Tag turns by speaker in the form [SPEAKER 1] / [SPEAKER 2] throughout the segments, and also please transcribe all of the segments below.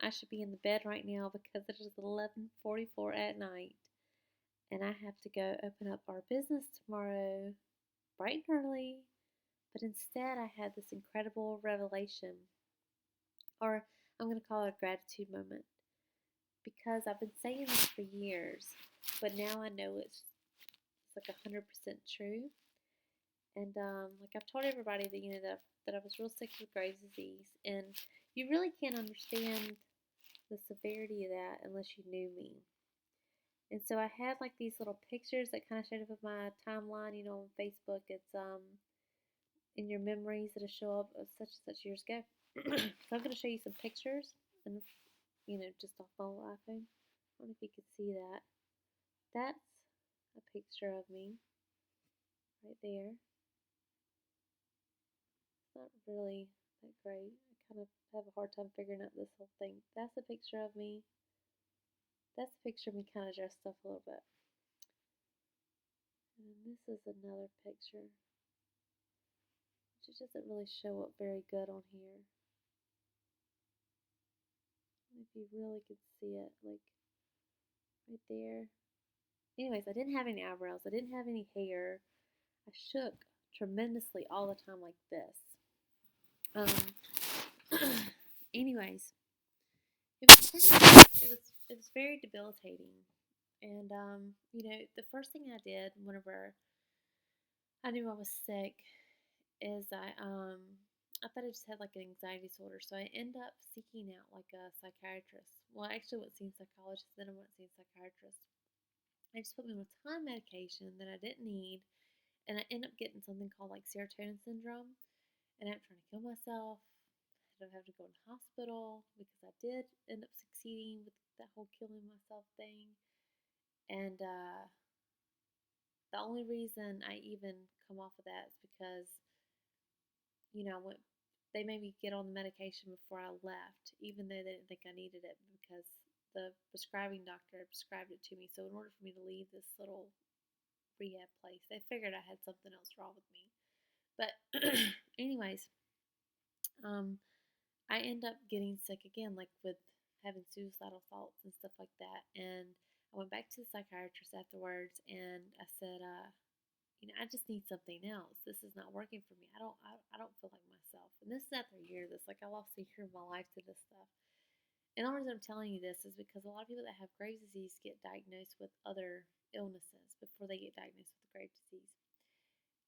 [SPEAKER 1] I should be in the bed right now because it is 11:44 at night, and I have to go open up our business tomorrow bright and early. But instead, I had this incredible revelation, or I'm going to call it a gratitude moment, because I've been saying this for years, but now I know it's like 100% true. And like I've told everybody that that I was real sick with Graves' disease, and you really can't understand the severity of that unless you knew me. And so I had like these little pictures that kind of showed up in my timeline, on Facebook. It's in your memories that'll show up of such and such years ago. So I'm going to show you some pictures, and just off my iPhone. I don't know if you can see that. That's a picture of me right there. It's not really that great. I kind of have a hard time figuring out this whole thing. That's a picture of me. That's a picture of me kind of dressed up a little bit. And this is another picture, which doesn't really show up very good on here. If you really could see it, like right there. Anyways, I didn't have any eyebrows. I didn't have any hair. I shook tremendously all the time like this. Anyways, it was very debilitating. And the first thing I did whenever I knew I was sick is I thought I just had like an anxiety disorder. So I ended up seeking out like a psychiatrist. Well, I actually went seeing a psychologist, then I went seeing a psychiatrist. They just put me on a ton of medication that I didn't need, and I ended up getting something called like serotonin syndrome, and I'm trying to kill myself. I don't have to go to the hospital because I did end up succeeding with that whole killing myself thing. And the only reason I even come off of that is because, they made me get on the medication before I left, even though they didn't think I needed it because the prescribing doctor prescribed it to me. So in order for me to leave this little rehab place, they figured I had something else wrong with me. But anyways, um, I end up getting sick again, like with having suicidal thoughts and stuff like that. And I went back to the psychiatrist afterwards, and I said, I just need something else. This is not working for me. I don't feel like myself. And this is after a year of this. Like I lost a year of my life to this stuff. And the only reason I'm telling you this is because a lot of people that have Graves' disease get diagnosed with other illnesses before they get diagnosed with the Graves' disease.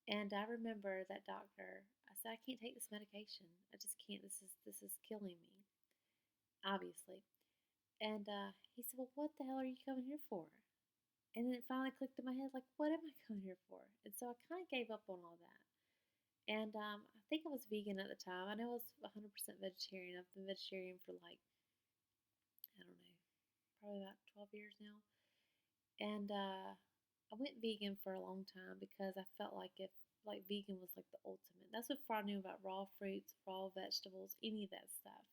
[SPEAKER 1] And I remember that doctor. I said, I can't take this medication. I just can't. This is killing me, obviously. And he said, well, what the hell are you coming here for? And then it finally clicked in my head, like, what am I coming here for? And so I kind of gave up on all that. And I think I was vegan at the time. I know I was 100% vegetarian. I've been vegetarian for like, I don't know, probably about 12 years now. And I went vegan for a long time because I felt like if like vegan was like the ultimate. That's before I knew about raw fruits, raw vegetables, any of that stuff.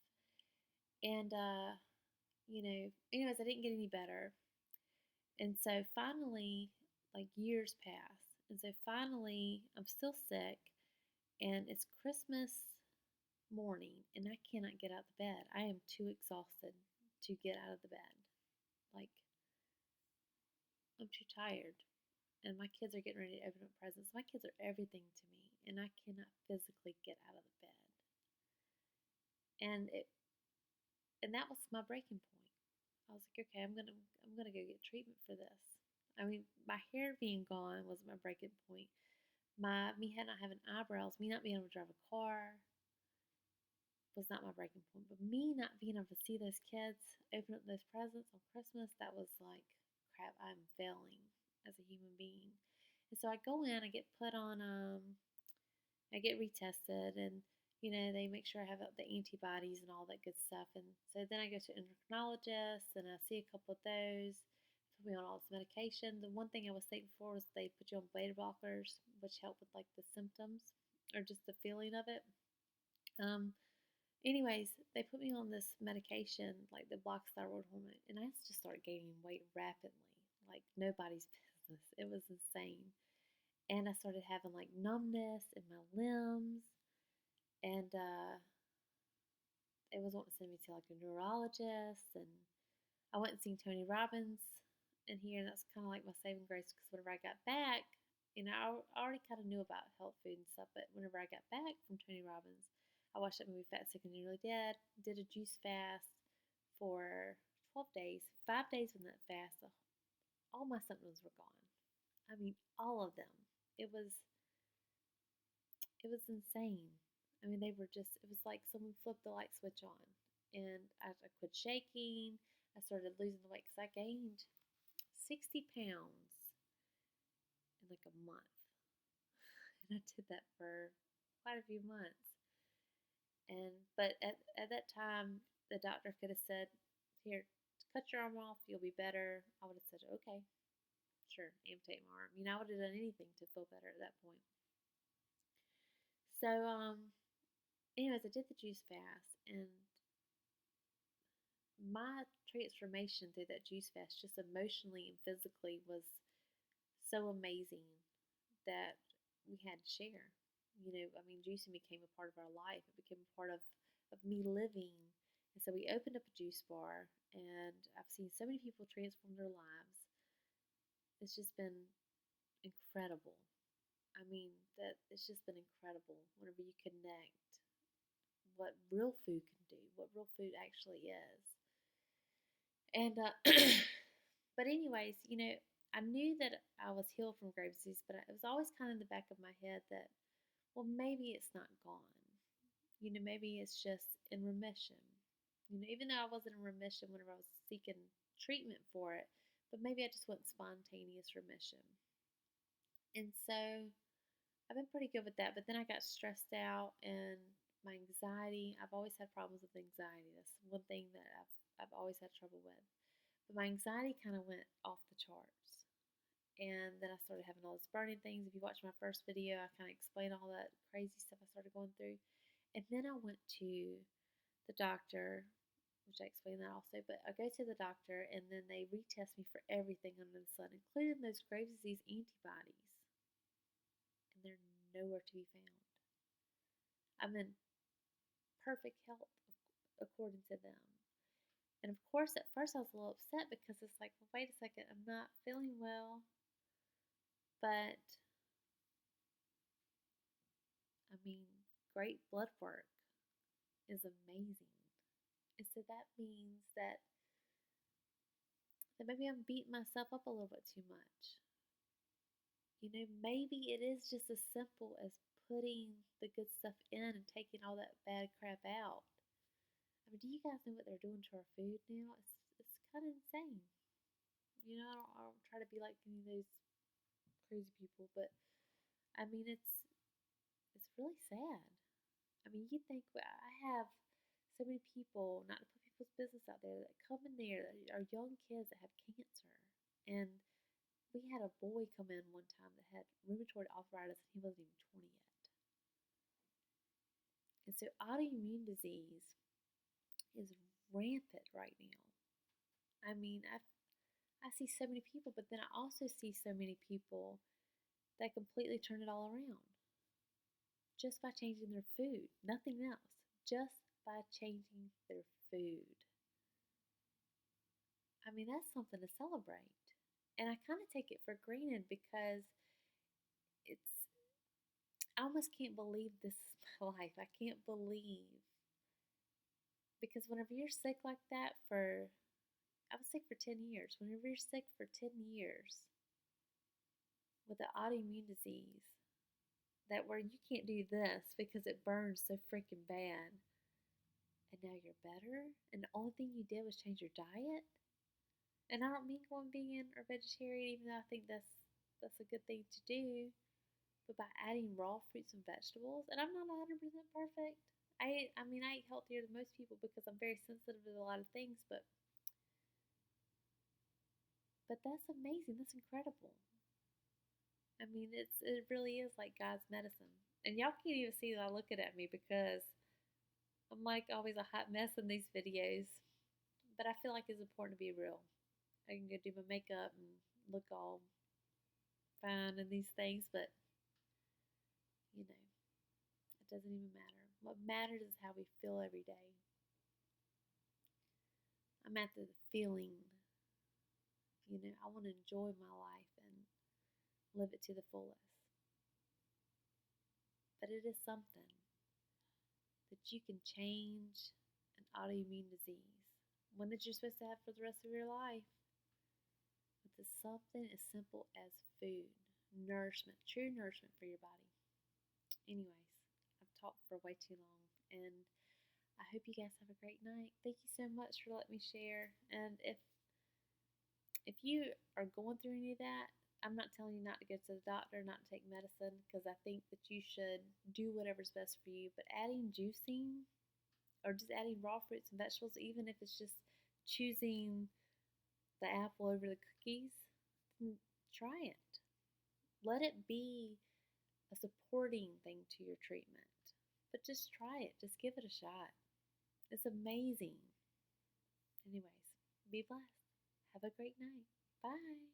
[SPEAKER 1] And anyways, I didn't get any better. And so finally, like years pass. And so finally, I'm still sick, and it's Christmas morning, and I cannot get out of the bed. I am too exhausted to get out of the bed. Like, I'm too tired. And my kids are getting ready to open up presents. My kids are everything to me, and I cannot physically get out of the bed. And that was my breaking point. I was like, okay, I'm gonna go get treatment for this. I mean, my hair being gone was my breaking point. Me not having eyebrows, me not being able to drive a car was not my breaking point. But me not being able to see those kids open up those presents on Christmas, that was like, crap, I'm failing as a human being. And so I go in, I get put on, I get retested, and they make sure I have the antibodies and all that good stuff. And so then I go to endocrinologist, and I see a couple of those. Put me on all this medication. The one thing I was thankful for was they put you on beta blockers, which help with like the symptoms or just the feeling of it. Um, Anyways, they put me on this medication, like the blocks thyroid hormone, and I just started gaining weight rapidly, like nobody's business. It was insane. And I started having like numbness in my limbs, and it was wanting to send me to like a neurologist, and I went and seen Tony Robbins in here, and that's kind of like my saving grace because whenever I got back, I already kind of knew about health food and stuff, but whenever I got back from Tony Robbins, I watched that movie Fat, Sick, and Nearly Dead, did a juice fast for 12 days, 5 days in that fast, all my symptoms were gone. I mean, all of them. It was it was insane. I mean, they were just, it was like someone flipped the light switch on. And I quit shaking. I started losing the weight because I gained 60 pounds in like a month. And I did that for quite a few months. But at that time, the doctor could have said, "Here, cut your arm off, you'll be better." I would have said, "Okay, sure, amputate my arm." I would have done anything to feel better at that point. So, anyways, I did the juice fast, and my transformation through that juice fast, just emotionally and physically, was so amazing that we had to share. Juicing became a part of our life. It became a part of me living. And so we opened up a juice bar, and I've seen so many people transform their lives. It's just been incredible. That it's just been incredible whenever you connect what real food can do, what real food actually is. And but anyways, I knew that I was healed from Graves' disease, but it was always kind of in the back of my head that, well, maybe it's not gone. Maybe it's just in remission. Even though I wasn't in remission whenever I was seeking treatment for it, but maybe I just went spontaneous remission. And so I've been pretty good with that, but then I got stressed out, and my anxiety, I've always had problems with anxiety. That's one thing that I've always had trouble with. But my anxiety kind of went off the charts. And then I started having all those burning things. If you watch my first video, I kind of explain all that crazy stuff I started going through. And then I went to the doctor, which I explained that also. But I go to the doctor, and then they retest me for everything under the sun, including those Graves' disease antibodies. And they're nowhere to be found. I'm in perfect health, according to them. And of course, at first I was a little upset because it's like, well, wait a second, I'm not feeling well. But, great blood work is amazing. And so that means that maybe I'm beating myself up a little bit too much. Maybe it is just as simple as putting the good stuff in and taking all that bad crap out. Do you guys know what they're doing to our food now? It's kind of insane. I don't try to be like any of those crazy people, but it's really sad. You think I have so many people, not to put people's business out there, that come in there that are young kids that have cancer. And we had a boy come in one time that had rheumatoid arthritis, and he wasn't even 20 yet. And so autoimmune disease is rampant right now. I see so many people, but then I also see so many people that completely turn it all around just by changing their food, nothing else, just by changing their food. That's something to celebrate. And I kind of take it for granted because I almost can't believe this is my life. I can't believe. Because whenever you're sick like that I was sick for 10 years. Whenever you're sick for 10 years with an autoimmune disease, that where you can't do this because it burns so freaking bad, and now you're better, and the only thing you did was change your diet. And I don't mean going vegan or vegetarian, even though I think that's a good thing to do, but by adding raw fruits and vegetables. And I'm not 100% perfect. I eat healthier than most people because I'm very sensitive to a lot of things, but that's amazing. That's incredible. It really is like God's medicine. And y'all can't even see that looking at me because I'm like always a hot mess in these videos. But I feel like it's important to be real. I can go do my makeup and look all fine and these things, but it doesn't even matter. What matters is how we feel every day. I'm after the feeling. I want to enjoy my life and live it to the fullest. But it is something that you can change an autoimmune disease, one that you're supposed to have for the rest of your life, with something as simple as food, nourishment, true nourishment for your body. Anyways, I've talked for way too long, and I hope you guys have a great night. Thank you so much for letting me share. And if you are going through any of that, I'm not telling you not to go to the doctor, not to take medicine, because I think that you should do whatever's best for you. But adding juicing or just adding raw fruits and vegetables, even if it's just choosing the apple over the cookies, try it. Let it be a supporting thing to your treatment. But just try it. Just give it a shot. It's amazing. Anyways, be blessed. Have a great night. Bye.